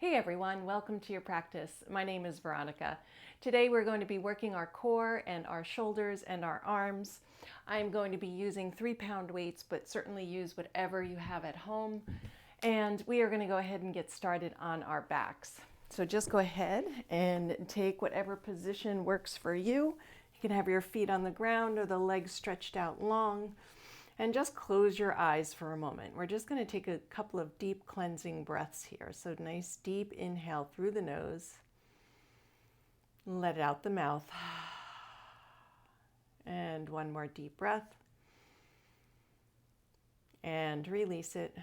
Hey everyone, welcome to your practice. My name is Veronica. Today we're going to be working our core and our shoulders and our arms. I'm going to be using 3-pound weights, but certainly use whatever you have at home. And we are going to go ahead and get started on our backs. So just go ahead and take whatever position works for you. You can have your feet on the ground or the legs stretched out long. And just close your eyes for a moment. We're just going to take a couple of deep cleansing breaths here. So nice deep inhale through the nose. Let it out the mouth. And one more deep breath. And release it.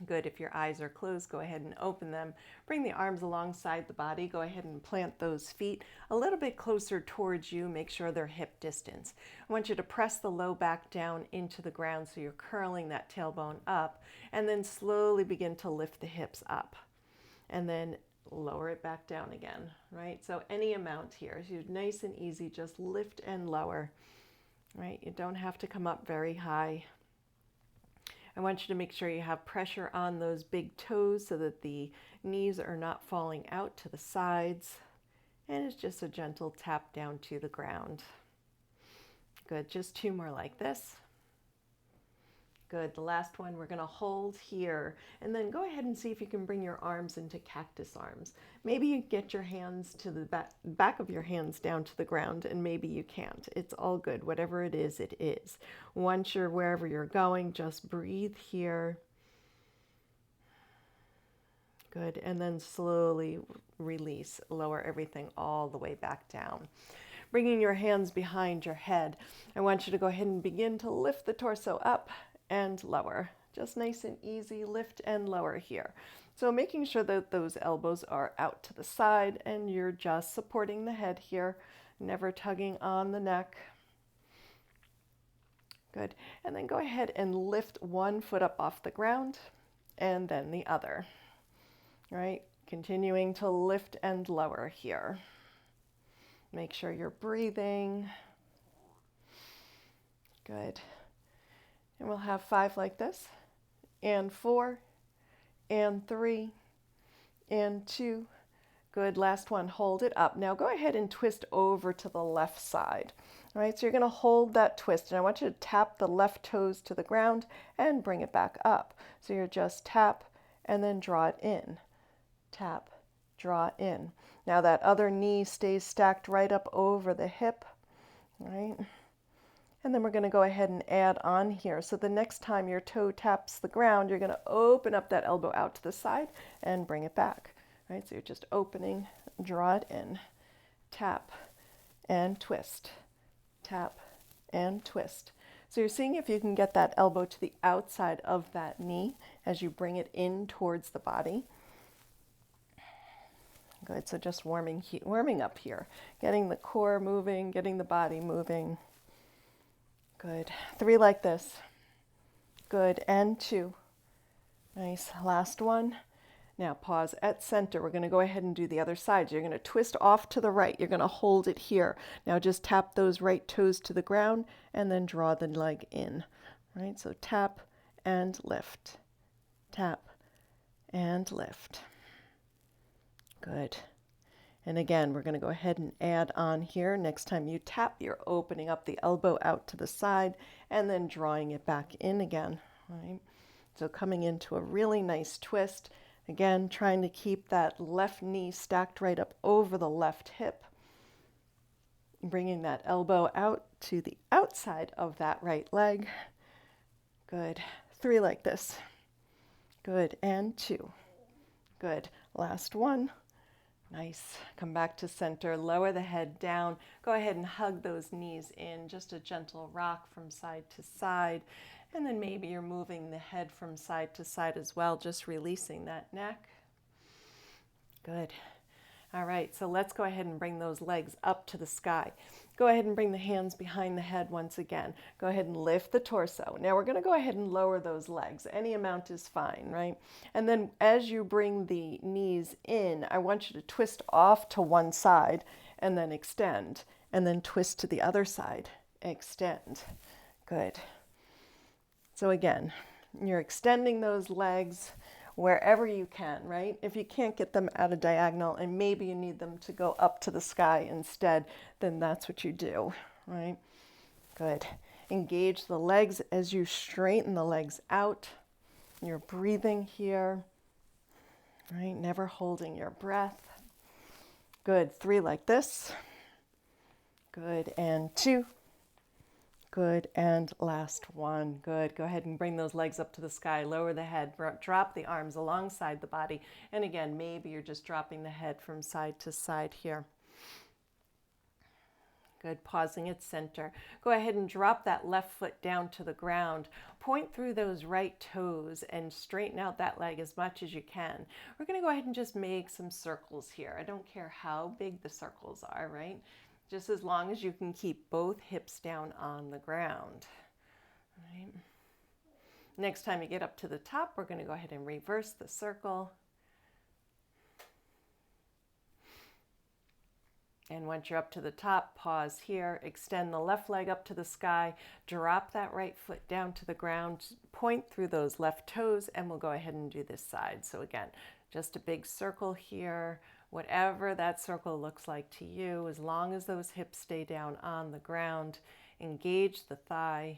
Good. If your eyes are closed, go ahead and open them. Bring the arms alongside the body. Go ahead and plant those feet a little bit closer towards you. Make sure they're hip distance. I want you to press the low back down into the ground so you're curling that tailbone up, and then slowly begin to lift the hips up. And then lower it back down again, right? So any amount here. So nice and easy, just lift and lower, right? You don't have to come up very high. I want you to make sure you have pressure on those big toes so that the knees are not falling out to the sides. And it's just a gentle tap down to the ground. Good, just 2 more like this. Good, the last one we're going to hold here. And then go ahead and see if you can bring your arms into cactus arms. Maybe you get your hands to the back of your hands down to the ground, and maybe you can't. It's all good. Whatever it is, it is. Once you're wherever you're going, just breathe here. Good, and then slowly release. Lower everything all the way back down. Bringing your hands behind your head, I want you to go ahead and begin to lift the torso up and lower. Just nice and easy, lift and lower here. So making sure that those elbows are out to the side and you're just supporting the head here, never tugging on the neck. Good. And then go ahead and lift one foot up off the ground and then the other. All right, continuing to lift and lower here. Make sure you're breathing. Good. And we'll have 5 like this, and 4, and 3, and 2. Good, last one, hold it up. Now go ahead and twist over to the left side. All right, so you're gonna hold that twist, and I want you to tap the left toes to the ground and bring it back up. So you're just tap and then draw it in. Tap, draw in. Now that other knee stays stacked right up over the hip, right? And then we're going to go ahead and add on here. So the next time your toe taps the ground, you're going to open up that elbow out to the side and bring it back. Right? So you're just opening, draw it in, tap and twist, tap and twist. So you're seeing if you can get that elbow to the outside of that knee as you bring it in towards the body. Good, so just warming up here, getting the core moving, getting the body moving. Good, 3 like this. Good, and 2. Nice, last one. Now pause at center. We're gonna go ahead and do the other side. You're gonna twist off to the right. You're gonna hold it here. Now just tap those right toes to the ground and then draw the leg in. Right, so tap and lift. Tap and lift. Good. And again, we're going to go ahead and add on here. Next time you tap, you're opening up the elbow out to the side and then drawing it back in again. Right? So coming into a really nice twist. Again, trying to keep that left knee stacked right up over the left hip. Bringing that elbow out to the outside of that right leg. Good. 3 like this. Good. And 2. Good. Last one. Nice. Come back to center, lower the head down. Go ahead and hug those knees in, just a gentle rock from side to side. And then maybe you're moving the head from side to side as well, just releasing that neck. Good. All right, so let's go ahead and bring those legs up to the sky. Go ahead and bring the hands behind the head once again. Go ahead and lift the torso. Now we're going to go ahead and lower those legs. Any amount is fine, right? And then as you bring the knees in, I want you to twist off to one side and then extend, and then twist to the other side, extend. Good. So again, you're extending those legs. wherever you can, right? If you can't get them at a diagonal and maybe you need them to go up to the sky instead, then that's what you do, right? Good. Engage the legs as you straighten the legs out. You're breathing here, right? Never holding your breath. Good. 3 like this. Good. And 2. Good. And last 1. Good. Go ahead and bring those legs up to the sky. Lower the head. Drop the arms alongside the body. And again, maybe you're just dropping the head from side to side here. Good. Pausing at center. Go ahead and drop that left foot down to the ground. Point through those right toes and straighten out that leg as much as you can. We're going to go ahead and just make some circles here. I don't care how big the circles are, right? Just as long as you can keep both hips down on the ground. Right. Next time you get up to the top, we're going to go ahead and reverse the circle. And once you're up to the top, pause here, extend the left leg up to the sky, drop that right foot down to the ground, point through those left toes, and we'll go ahead and do this side. So again, just a big circle here, whatever that circle looks like to you, as long as those hips stay down on the ground, engage the thigh,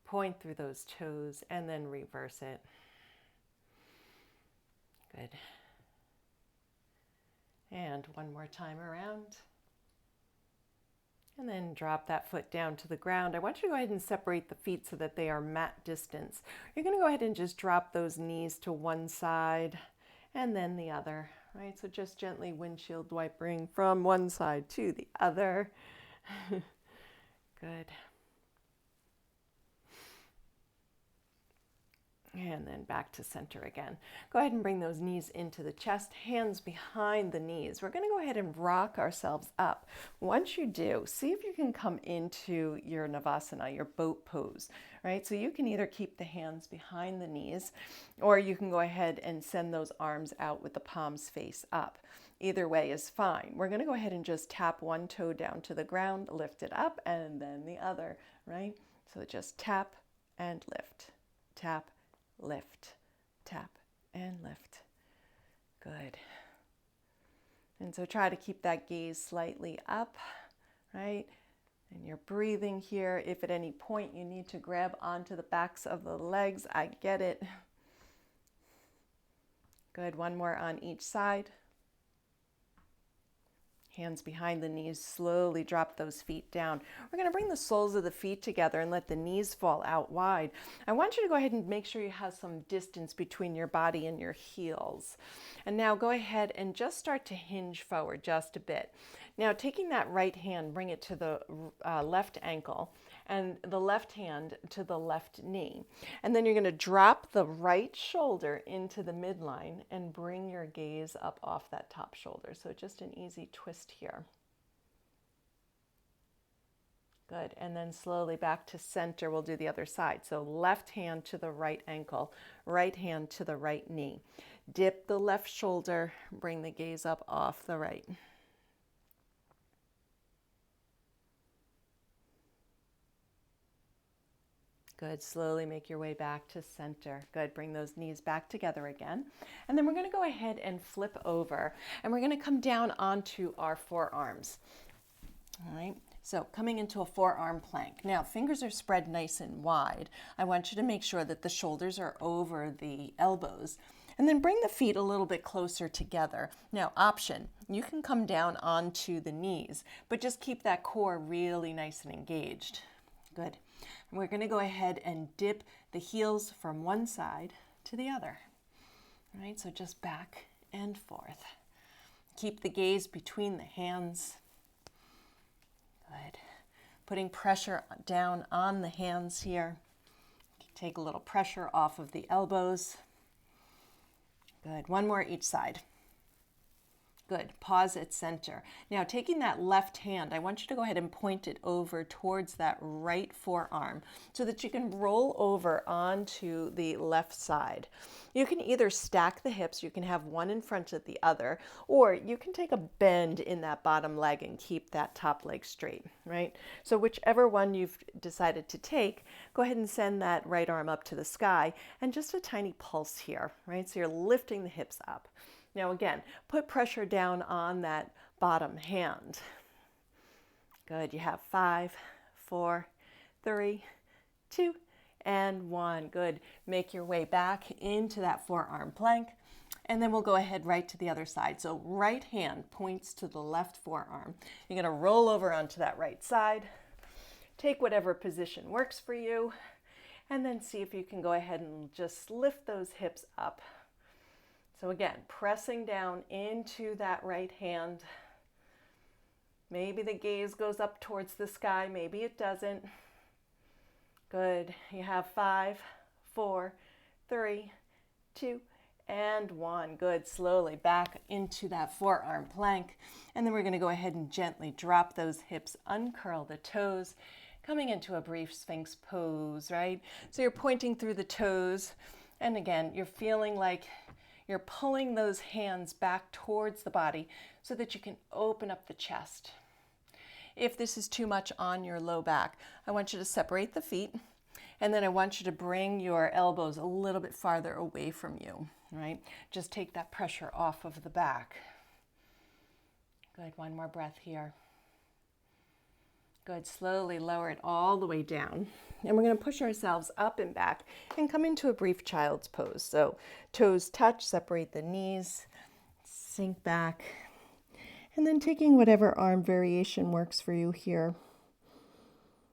point through those toes, and then reverse it. Good. And one more time around. And then drop that foot down to the ground. I want you to go ahead and separate the feet so that they are mat distance. You're going to go ahead and just drop those knees to one side and then the other, right? So just gently windshield wipering from one side to the other. Good. And then back to center again. Go ahead and bring those knees into the chest, hands behind the knees. We're going to go ahead and rock ourselves up. Once you do, see if you can come into your Navasana, your boat pose, right? So you can either keep the hands behind the knees, or you can go ahead and send those arms out with the palms face up. Either way is fine. We're going to go ahead and just tap one toe down to the ground, lift it up, and then the other, right? So just tap and lift, tap, lift, tap, and lift. Good. And so try to keep that gaze slightly up, right? And you're breathing here. If at any point you need to grab onto the backs of the legs, I get it. Good. One more on each side. Hands behind the knees, slowly drop those feet down. We're going to bring the soles of the feet together and let the knees fall out wide. I want you to go ahead and make sure you have some distance between your body and your heels. And now go ahead and just start to hinge forward just a bit. Now taking that right hand, bring it to the left ankle and the left hand to the left knee. And then you're going to drop the right shoulder into the midline and bring your gaze up off that top shoulder. So just an easy twist here. Good. And then slowly back to center. We'll do the other side. So left hand to the right ankle, right hand to the right knee. Dip the left shoulder, bring the gaze up off the right. Good. Slowly make your way back to center. Good. Bring those knees back together again. And then we're going to go ahead and flip over and we're going to come down onto our forearms. All right. So coming into a forearm plank. Now fingers are spread nice and wide. I want you to make sure that the shoulders are over the elbows. And then bring the feet a little bit closer together. Now option, you can come down onto the knees, but just keep that core really nice and engaged. Good. And we're going to go ahead and dip the heels from one side to the other. All right, so just back and forth. Keep the gaze between the hands. Good. Putting pressure down on the hands here. Take a little pressure off of the elbows. Good. One more each side. Good. Pause at center. Now, taking that left hand, I want you to go ahead and point it over towards that right forearm so that you can roll over onto the left side. You can either stack the hips, you can have one in front of the other, or you can take a bend in that bottom leg and keep that top leg straight, right? So whichever one you've decided to take, go ahead and send that right arm up to the sky and just a tiny pulse here, right? So you're lifting the hips up. Now again, put pressure down on that bottom hand. Good, you have 5, 4, 3, 2, and 1. Good, make your way back into that forearm plank, and then we'll go ahead right to the other side. So right hand points to the left forearm. You're gonna roll over onto that right side, take whatever position works for you, and then see if you can go ahead and just lift those hips up. So again, pressing down into that right hand. Maybe the gaze goes up towards the sky, maybe it doesn't. Good. You have 5, 4, 3, 2, and 1. Good. Slowly back into that forearm plank. And then we're going to go ahead and gently drop those hips, uncurl the toes, coming into a brief Sphinx pose, right? So you're pointing through the toes. And again, you're feeling like you're pulling those hands back towards the body so that you can open up the chest. If this is too much on your low back, I want you to separate the feet, and then I want you to bring your elbows a little bit farther away from you, right? Just take that pressure off of the back. Good, one more breath here. Good, slowly lower it all the way down. And we're going to push ourselves up and back and come into a brief child's pose. So toes touch, separate the knees, sink back, and then taking whatever arm variation works for you here.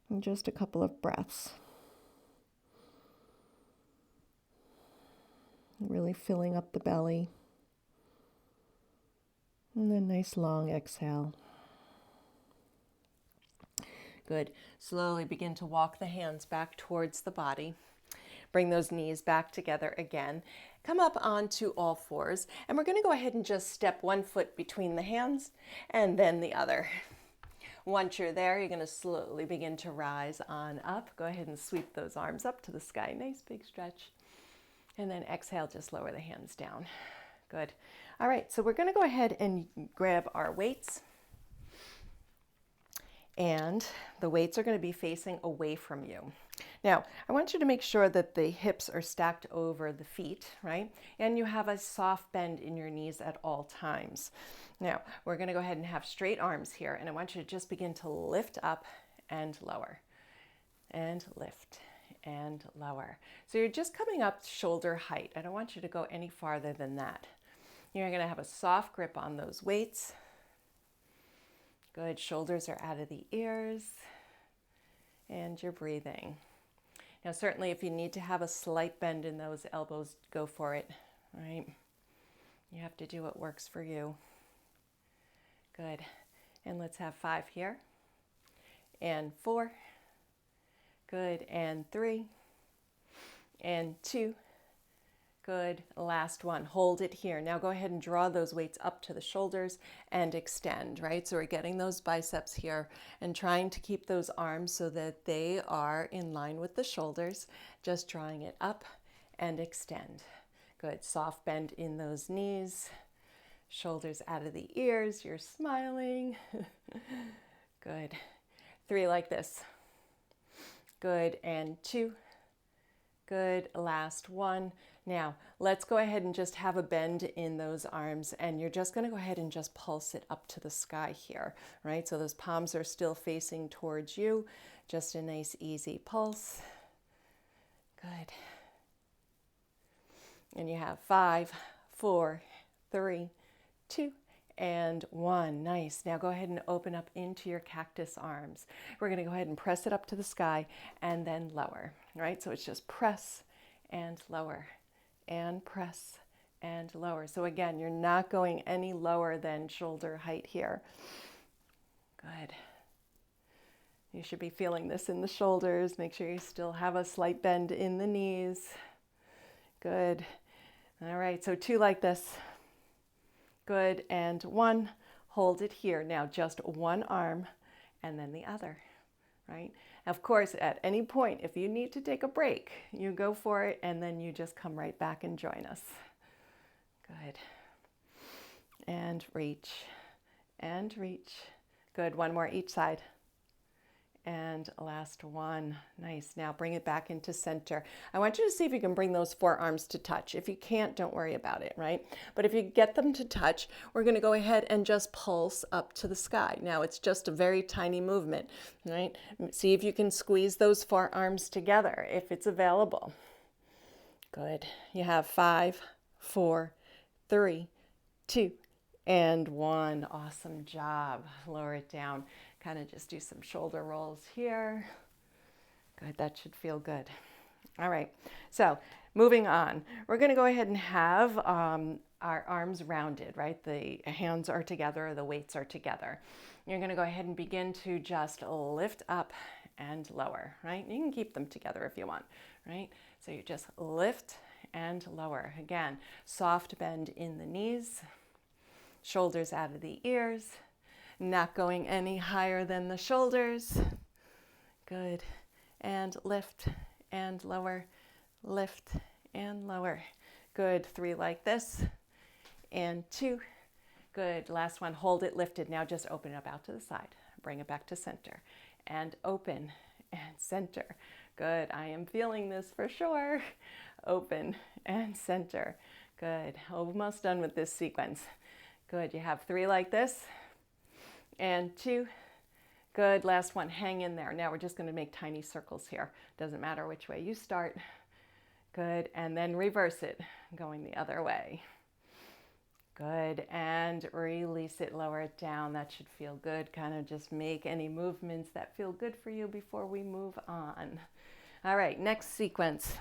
And just a couple of breaths. Really filling up the belly. And then nice long exhale. Good. Slowly begin to walk the hands back towards the body. Bring those knees back together again. Come up onto all fours, and we're going to go ahead and just step one foot between the hands and then the other. Once you're there, you're going to slowly begin to rise on up. Go ahead and sweep those arms up to the sky. Nice big stretch. And then exhale, just lower the hands down. Good. All right, so we're going to go ahead and grab our weights. And the weights are going to be facing away from you. Now, I want you to make sure that the hips are stacked over the feet, right? And you have a soft bend in your knees at all times. Now, we're going to go ahead and have straight arms here, and I want you to just begin to lift up and lower, and lift and lower. So you're just coming up shoulder height. I don't want you to go any farther than that. You're going to have a soft grip on those weights. Good, shoulders are out of the ears, and you're breathing. Now certainly if you need to have a slight bend in those elbows, go for it, right? You have to do what works for you. Good, and let's have 5 here, and 4, good, and 3, and 2, good, last one, hold it here. Now go ahead and draw those weights up to the shoulders and extend, right? So we're getting those biceps here and trying to keep those arms so that they are in line with the shoulders, just drawing it up and extend. Good, soft bend in those knees, shoulders out of the ears, you're smiling. Good, 3 like this. Good, and 2. Good, last one. Now, let's go ahead and just have a bend in those arms, and you're just going to go ahead and just pulse it up to the sky here, right? So those palms are still facing towards you. Just a nice, easy pulse. Good. And you have 5, 4, 3, 2, and 1. Nice. Now go ahead and open up into your cactus arms. We're going to go ahead and press it up to the sky and then lower, right? So it's just press and lower and press and lower. So again, you're not going any lower than shoulder height here. Good. You should be feeling this in the shoulders. Make sure you still have a slight bend in the knees. Good. All right, so 2 like this. Good, and one. Hold it here. Now just one arm and then the other, right? Of course, at any point, if you need to take a break, you go for it, and then you just come right back and join us. Good. And reach, and reach. Good, one more each side. And last one. Nice. Now bring it back into center. I want you to see if you can bring those forearms to touch. If you can't, don't worry about it, right? But if you get them to touch, we're going to go ahead and just pulse up to the sky. Now it's just a very tiny movement, right? See if you can squeeze those forearms together if it's available. Good. You have 5, 4, 3, 2, and 1. Awesome job. Lower it down. Kind of just do some shoulder rolls here. Good, that should feel good. All right, so moving on. We're going to go ahead and have our arms rounded, right? The hands are together, the weights are together. You're going to go ahead and begin to just lift up and lower, right? You can keep them together if you want, right? So you just lift and lower. Again, soft bend in the knees, shoulders out of the ears, not going any higher than the shoulders. Good. And lift and lower, lift and lower. Good. 3 like this. And 2. Good. Last one. Hold it lifted. Now just open it up out to the side. Bring it back to center. And open and center. Good. I am feeling this for sure. Open and center. Good. Almost done with this sequence. Good. You have 3 like this. And 2. Good. Last one. Hang in there. Now we're just going to make tiny circles here. Doesn't matter which way you start. Good. And then reverse it, going the other way. Good. And release it. Lower it down. That should feel good. Kind of just make any movements that feel good for you before we move on. All right. Next sequence.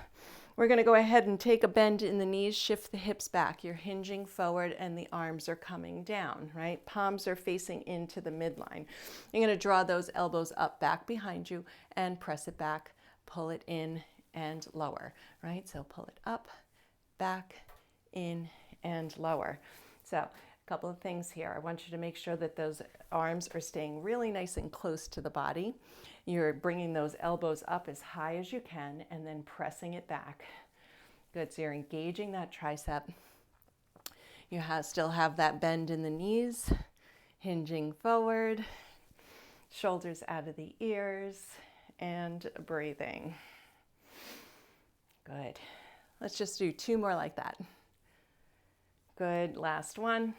We're going to go ahead and take a bend in the knees, shift the hips back. You're hinging forward and the arms are coming down, right? Palms are facing into the midline. You're going to draw those elbows up back behind you and press it back, pull it in and lower, right? So pull it up, back, in, and lower. So a couple of things here. I want you to make sure that those arms are staying really nice and close to the body. You're bringing those elbows up as high as you can and then pressing it back. Good, so you're engaging that tricep. You still have that bend in the knees, hinging forward, shoulders out of the ears, and breathing. Good. Let's just do 2 more like that. Good, last one.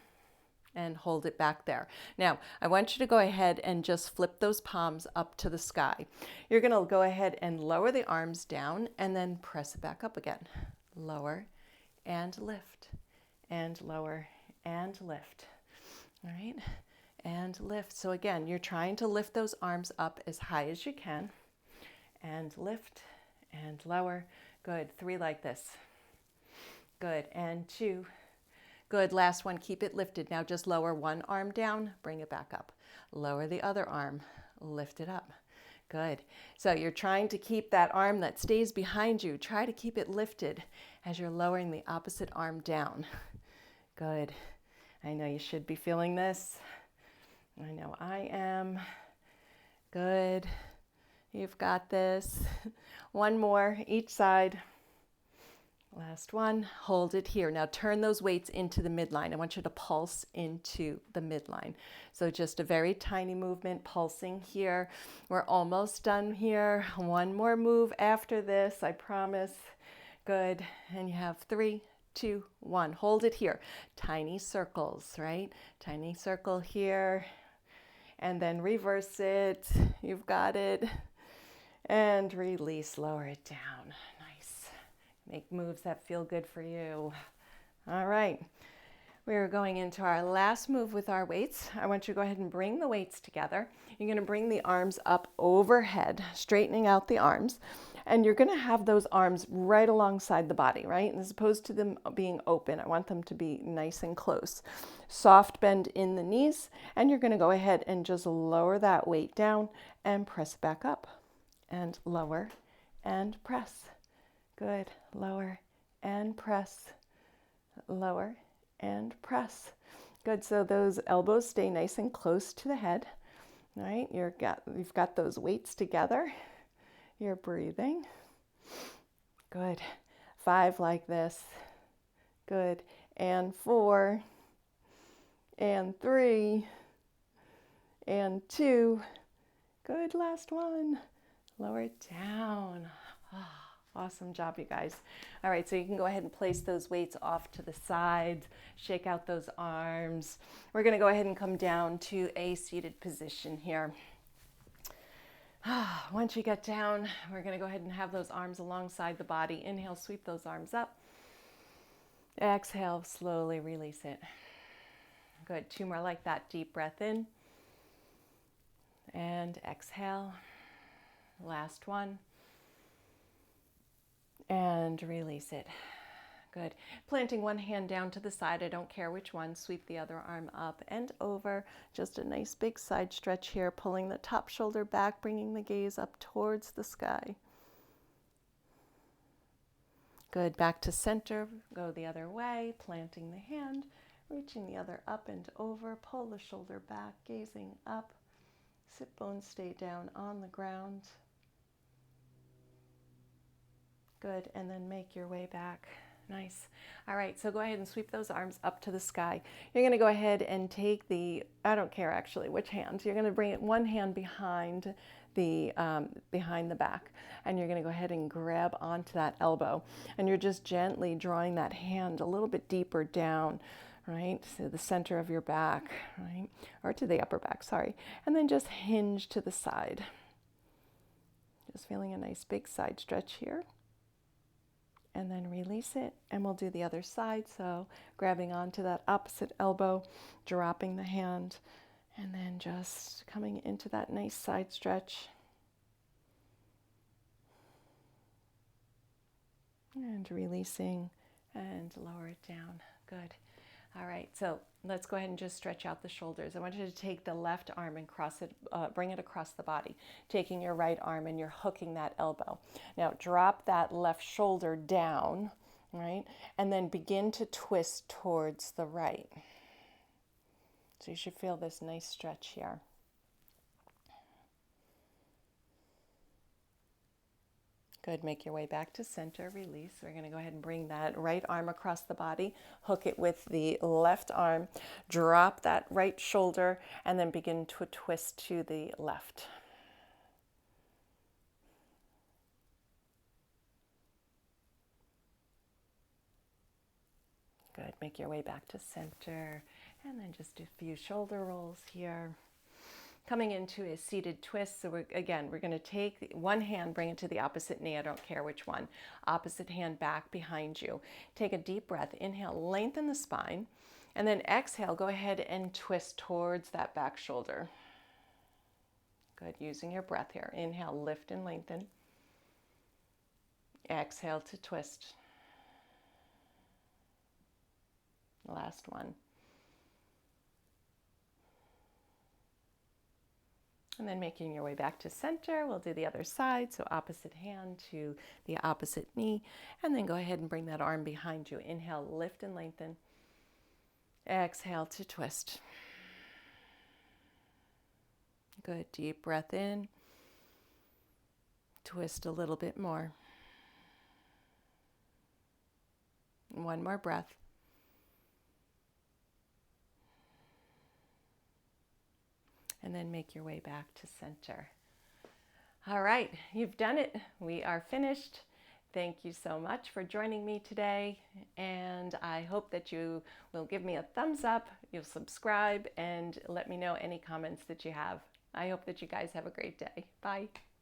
And hold it back there. Now, I want you to go ahead and just flip those palms up to the sky. You're going to go ahead and lower the arms down and then press it back up again. Lower and lift, and lower and lift. All right, and lift. So again, you're trying to lift those arms up as high as you can, and lift and lower. Good. 3 like this. Good. And 2. Good. Last one. Keep it lifted. Now just lower one arm down, bring it back up. Lower the other arm, lift it up. Good. So you're trying to keep that arm that stays behind you. Try to keep it lifted as you're lowering the opposite arm down. Good. I know you should be feeling this. I know I am. Good. You've got this. One more each side. Last one, hold it here. Now turn those weights into the midline. I want you to pulse into the midline. So just a very tiny movement, pulsing here. We're almost done here. One more move after this, I promise. Good, and you have 3, 2, 1. Hold it here. Tiny circles, right? Tiny circle here, and then reverse it. You've got it. And release, lower it down. Make moves that feel good for you. All right. We're going into our last move with our weights. I want you to go ahead and bring the weights together. You're going to bring the arms up overhead, straightening out the arms. And you're going to have those arms right alongside the body, right? As opposed to them being open, I want them to be nice and close. Soft bend in the knees. And you're going to go ahead and just lower that weight down and press back up. And lower and press. Good. Lower and press. Lower and press. Good, so those elbows stay nice and close to the head, right? You've got those weights together. You're breathing. Good. 5 like this. Good. And 4. And 3. And 2. Good, last one. Lower it down. Awesome job, you guys. All right, so you can go ahead and place those weights off to the sides, shake out those arms. We're gonna go ahead and come down to a seated position here. Once you get down, we're gonna go ahead and have those arms alongside the body. Inhale, sweep those arms up. Exhale, slowly release it. Good, 2 more like that. Deep breath in. And exhale. Last one. And release it. Good. Planting one hand down to the side, I don't care which one. Sweep the other arm up and over. Just a nice big side stretch here, pulling the top shoulder back, bringing the gaze up towards the sky. Good. Back to center. Go the other way, planting the hand, reaching the other up and over. Pull the shoulder back, gazing up. Sit bones stay down on the ground. Good, and then make your way back. Nice. All right, so go ahead and sweep those arms up to the sky. You're gonna go ahead and take I don't care actually which hand, you're gonna bring it one hand behind the back, and you're gonna go ahead and grab onto that elbow, and you're just gently drawing that hand a little bit deeper down, right, to the center of your back, right, or to the upper back, sorry, and then just hinge to the side. Just feeling a nice big side stretch here. And then release it, and we'll do the other side. So grabbing onto that opposite elbow, dropping the hand, and then just coming into that nice side stretch. And releasing and lower it down. Good. All right, so let's go ahead and just stretch out the shoulders. I want you to take the left arm and cross it, bring it across the body, taking your right arm and you're hooking that elbow. Now drop that left shoulder down, right? And then begin to twist towards the right. So you should feel this nice stretch here. Good, make your way back to center, release. We're gonna go ahead and bring that right arm across the body, hook it with the left arm, drop that right shoulder, and then begin to twist to the left. Good, make your way back to center, and then just a few shoulder rolls here. Coming into a seated twist. So we're going to take one hand, bring it to the opposite knee. I don't care which one. Opposite hand back behind you. Take a deep breath. Inhale, lengthen the spine. And then exhale, go ahead and twist towards that back shoulder. Good, using your breath here. Inhale, lift and lengthen. Exhale to twist. Last one. And then making your way back to center, we'll do the other side. So opposite hand to the opposite knee. And then go ahead and bring that arm behind you. Inhale, lift and lengthen. Exhale to twist. Good, deep breath in. Twist a little bit more. One more breath. And then make your way back to center. All right, you've done it. We are finished. Thank you so much for joining me today. And I hope that you will give me a thumbs up, you'll subscribe, and let me know any comments that you have. I hope that you guys have a great day. Bye.